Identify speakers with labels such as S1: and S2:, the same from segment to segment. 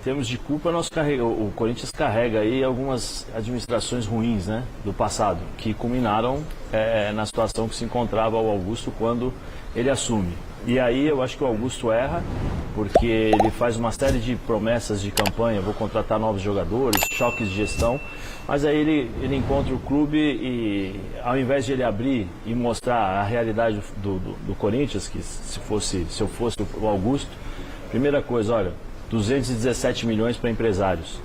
S1: termos de culpa, o Corinthians carrega aí algumas administrações ruins, né, do passado, que culminaram na situação que se encontrava o Augusto quando ele assume. E aí eu acho que o Augusto erra, porque ele faz uma série de promessas de campanha, vou contratar novos jogadores, choques de gestão, mas aí ele encontra o clube e ao invés de ele abrir e mostrar a realidade do Corinthians, que se eu fosse o Augusto, primeira coisa, olha, 217 milhões para empresários.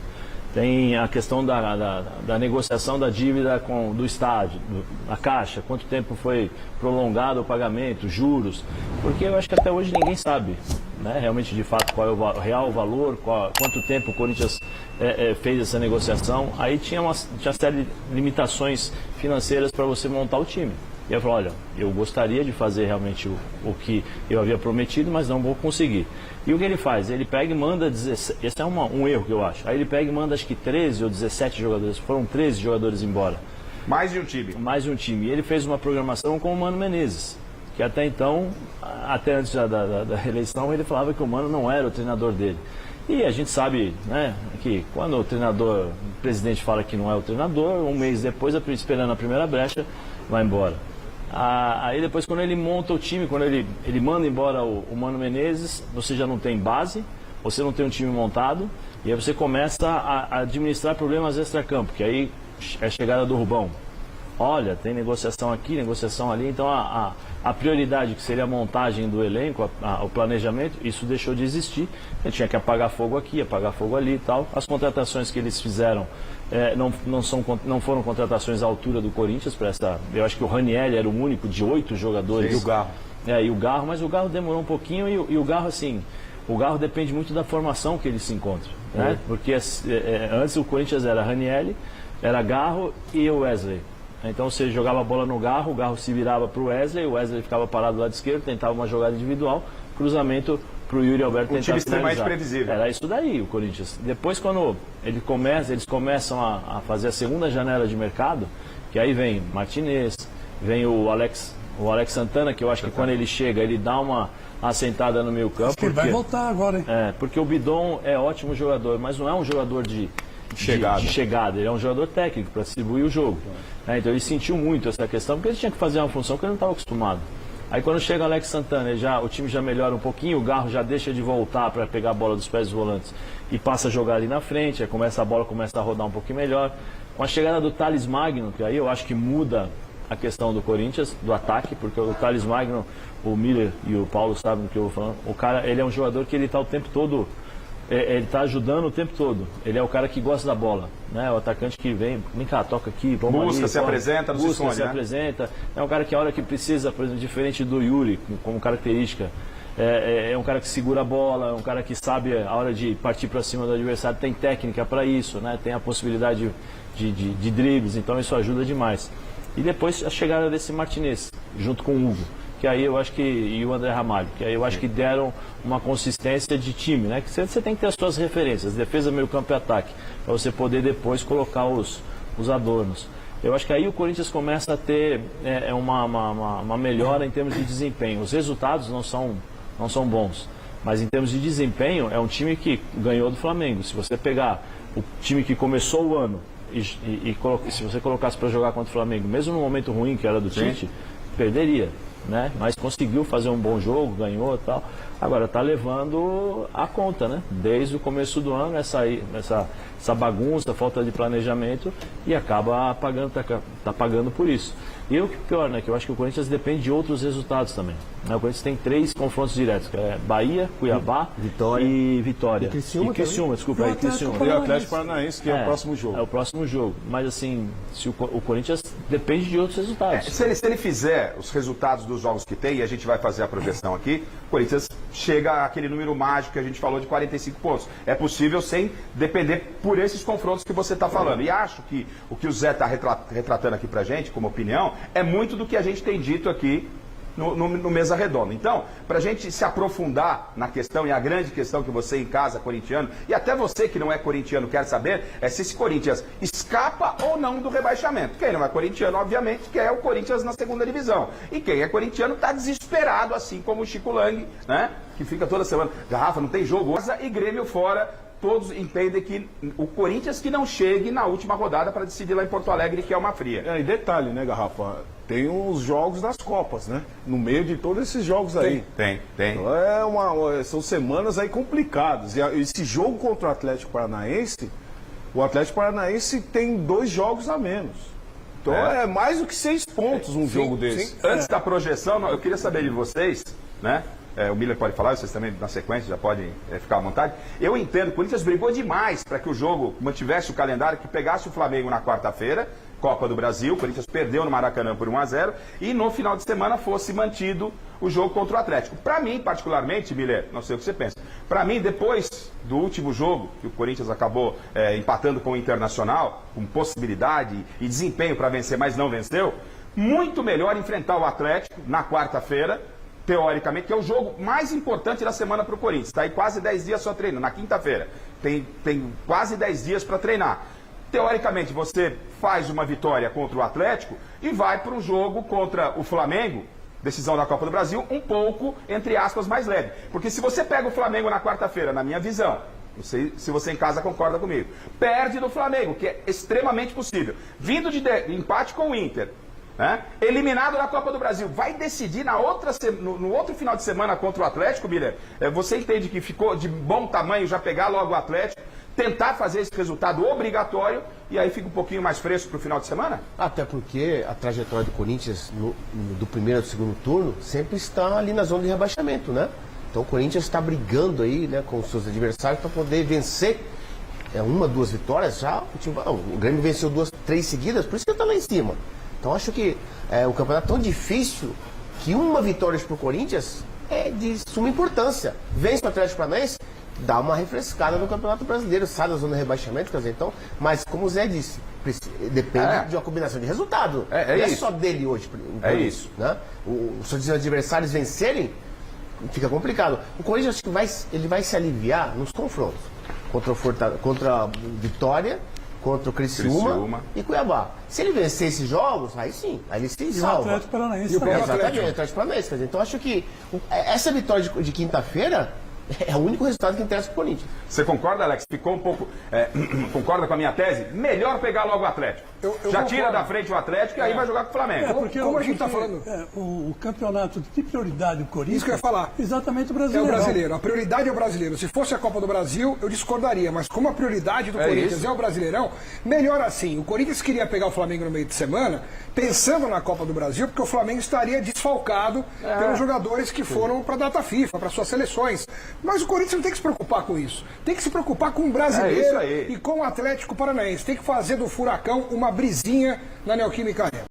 S1: Tem a questão da negociação da dívida do estádio, da Caixa, quanto tempo foi prolongado o pagamento, juros, porque eu acho que até hoje ninguém sabe, né, realmente de fato qual é o real valor, quanto tempo o Corinthians fez essa negociação. Aí tinha uma série de limitações financeiras para você montar o time. E eu falo, olha, eu gostaria de fazer realmente o que eu havia prometido, mas não vou conseguir. E o que ele faz? Ele pega e manda 17, esse é um erro que eu acho. Aí ele pega e manda acho que 13 ou 17 jogadores, foram 13 jogadores embora.
S2: Mais de um time.
S1: Mais de um time. E ele fez uma programação com o Mano Menezes, que até então, até antes da eleição, ele falava que o Mano não era o treinador dele. E a gente sabe, né, que quando o presidente fala que não é o treinador, um mês depois, esperando a primeira brecha, vai embora. Aí depois, quando ele monta o time, quando ele manda embora o Mano Menezes, você já não tem base, você não tem um time montado, e aí você começa a administrar problemas extra-campo, que aí é a chegada do Rubão. Olha, tem negociação aqui, negociação ali, então a prioridade, que seria a montagem do elenco, o planejamento, isso deixou de existir. A gente tinha que apagar fogo aqui, apagar fogo ali e tal. As contratações que eles fizeram não foram contratações à altura do Corinthians. Eu acho que o Ranieri era o único de 8 jogadores.
S2: E o Garro.
S1: E o Garro, mas o Garro demorou um pouquinho e o Garro, assim, o Garro depende muito da formação que ele se encontra, né? Porque antes o Corinthians era Ranieri, era Garro e o Wesley. Então você jogava a bola no Garro, o Garro se virava para o Wesley ficava parado do lado esquerdo, tentava uma jogada individual, cruzamento para o Yuri Alberto tentar finalizar.
S2: O time extremamente previsível.
S1: Era isso daí o Corinthians. Depois, quando eles começam a fazer a segunda janela de mercado, que aí vem Martinez, vem o Alex Santana, que eu acho que quando ele chega, ele dá uma assentada no meio campo.
S3: Acho que ele vai voltar agora, hein?
S1: Porque o Bidon é ótimo jogador, mas não é um jogador de chegada, ele é um jogador técnico para distribuir o jogo. Então ele sentiu muito essa questão, porque ele tinha que fazer uma função que ele não estava acostumado. Aí quando chega o Alex Santana, o time já melhora um pouquinho, o Garro já deixa de voltar para pegar a bola dos pés dos volantes e passa a jogar ali na frente, aí a bola começa a rodar um pouquinho melhor. Com a chegada do Thales Magno, que aí eu acho que muda a questão do Corinthians, do ataque, porque o Thales Magno, o Miller e o Paulo sabem do que eu vou falando, o cara, ele é um jogador que ele está o tempo todo, ele está ajudando o tempo todo, ele é o cara que gosta da bola, né? O atacante que vem cá, toca aqui,
S2: busca, se apresenta, não se esconde,
S1: se apresenta, é um cara que a hora que precisa, por exemplo, diferente do Yuri, como característica, é um cara que segura a bola, é um cara que sabe a hora de partir para cima do adversário, tem técnica para isso, né? Tem a possibilidade de dribles, então isso ajuda demais. E depois a chegada desse Martinez, junto com o Hugo, que aí eu acho e o André Ramalho, que aí eu acho que deram uma consistência de time, né? Que você tem que ter as suas referências, defesa, meio campo e ataque, para você poder depois colocar os adornos. Eu acho que aí o Corinthians começa a ter uma melhora em termos de desempenho. Os resultados não são bons, mas em termos de desempenho é um time que ganhou do Flamengo. Se você pegar o time que começou o ano e se você colocasse para jogar contra o Flamengo, mesmo no momento ruim que era do Tite, perderia, né? Mas conseguiu fazer um bom jogo, ganhou e tal. Agora está levando a conta, né? Desde o começo do ano, essa bagunça, falta de planejamento, e acaba tá pagando por isso. E o que pior, né? Que eu acho que o Corinthians depende de outros resultados também, né? O Corinthians tem 3 confrontos diretos, que é Bahia, Cuiabá e Vitória. E Criciúma, desculpa, aí Criciúma.
S4: E o Atlético Paranaense, que é o próximo jogo.
S1: É o próximo jogo. Mas assim, se o Corinthians depende de outros resultados.
S2: Se ele fizer os resultados dos jogos que tem, e a gente vai fazer a projeção aqui, o Corinthians chega àquele número mágico que a gente falou de 45 pontos. É possível sem depender por esses confrontos que você está falando. E acho que o que o Zé está retratando aqui pra gente, como opinião, é muito do que a gente tem dito aqui no Mesa Redonda. Então, para a gente se aprofundar na questão, e a grande questão que você em casa, corintiano, e até você que não é corintiano quer saber, é se esse Corinthians escapa ou não do rebaixamento. Quem não é corintiano, obviamente, quer o Corinthians na segunda divisão. E quem é corintiano está desesperado, assim como o Chico Lang, né? Que fica toda semana, Garrafa, não tem jogo, e Grêmio fora, todos entendem que o Corinthians que não chegue na última rodada para decidir lá em Porto Alegre, que é uma fria.
S4: E detalhe, né, Garrafa? Tem os jogos das Copas, né? No meio de todos esses jogos aí.
S2: Tem.
S4: Então são semanas aí complicadas. E esse jogo contra o Atlético Paranaense, o Atlético Paranaense tem 2 jogos a menos. Então é mais do que 6 pontos um jogo desse.
S2: Antes da projeção, eu queria saber de vocês, né? O Miller pode falar, vocês também na sequência já podem ficar à vontade. Eu entendo que o Corinthians brigou demais para que o jogo mantivesse o calendário, que pegasse o Flamengo na quarta-feira, Copa do Brasil, o Corinthians perdeu no Maracanã por 1-0, e no final de semana fosse mantido o jogo contra o Atlético. Para mim, particularmente, Miller, não sei o que você pensa, para mim, depois do último jogo, que o Corinthians acabou empatando com o Internacional, com possibilidade e desempenho para vencer, mas não venceu, muito melhor enfrentar o Atlético na quarta-feira, teoricamente, que é o jogo mais importante da semana para o Corinthians. Está aí quase 10 dias só treinando, na quinta-feira. Tem quase 10 dias para treinar. Teoricamente, você faz uma vitória contra o Atlético e vai para um jogo contra o Flamengo, decisão da Copa do Brasil, um pouco, entre aspas, mais leve. Porque se você pega o Flamengo na quarta-feira, na minha visão, não sei se você em casa concorda comigo, perde do Flamengo, que é extremamente possível. Vindo de empate com o Inter, né? Eliminado da Copa do Brasil, vai decidir no outro final de semana contra o Atlético, Miller? Você entende que ficou de bom tamanho já pegar logo o Atlético, tentar fazer esse resultado obrigatório e aí fica um pouquinho mais fresco para o final de semana?
S3: Até porque a trajetória do Corinthians do primeiro ao segundo turno sempre está ali na zona de rebaixamento, né? Então o Corinthians está brigando aí, né, com os seus adversários para poder vencer 1, 2 vitórias já. O Grêmio venceu 2, 3 seguidas, por isso que ele está lá em cima. Então acho que o campeonato é tão difícil que uma vitória para o Corinthians é de suma importância. Vence o Atlético Paranaense, dá uma refrescada no Campeonato Brasileiro, sai da zona de rebaixamento, quer dizer, então, mas como o Zé disse, depende de uma combinação de resultado. Não é só dele hoje.
S2: Isso.
S3: Né? Os seus adversários vencerem, fica complicado. O Corinthians acho que ele vai se aliviar nos confrontos contra a Vitória, contra o Criciúma e Cuiabá. Se ele vencer esses jogos, aí sim, aí ele se salva.
S5: O Atlético Paranaense.
S3: Exatamente, o Atlético Paranaense. Então acho que essa vitória de quinta-feira é o único resultado que interessa para o Corinthians.
S2: Você concorda, Alex? Ficou um pouco... concorda com a minha tese? Melhor pegar logo o Atlético. Já tira da frente o Atlético e aí vai jogar com o Flamengo.
S5: Porque como a gente está falando... o campeonato de prioridade do Corinthians...
S6: Isso que eu ia falar.
S5: Exatamente o brasileiro.
S6: É o brasileiro. A prioridade é o brasileiro. Se fosse a Copa do Brasil, eu discordaria. Mas como a prioridade do Corinthians é o Brasileirão, melhor assim. O Corinthians queria pegar o Flamengo no meio de semana, pensando na Copa do Brasil, porque o Flamengo estaria desfalcado pelos jogadores que foram para a data FIFA, para suas seleções. Mas o Corinthians não tem que se preocupar com isso. Tem que se preocupar com o brasileiro e com o Atlético Paranaense. Tem que fazer do Furacão uma brisinha na Neoquímica Arena.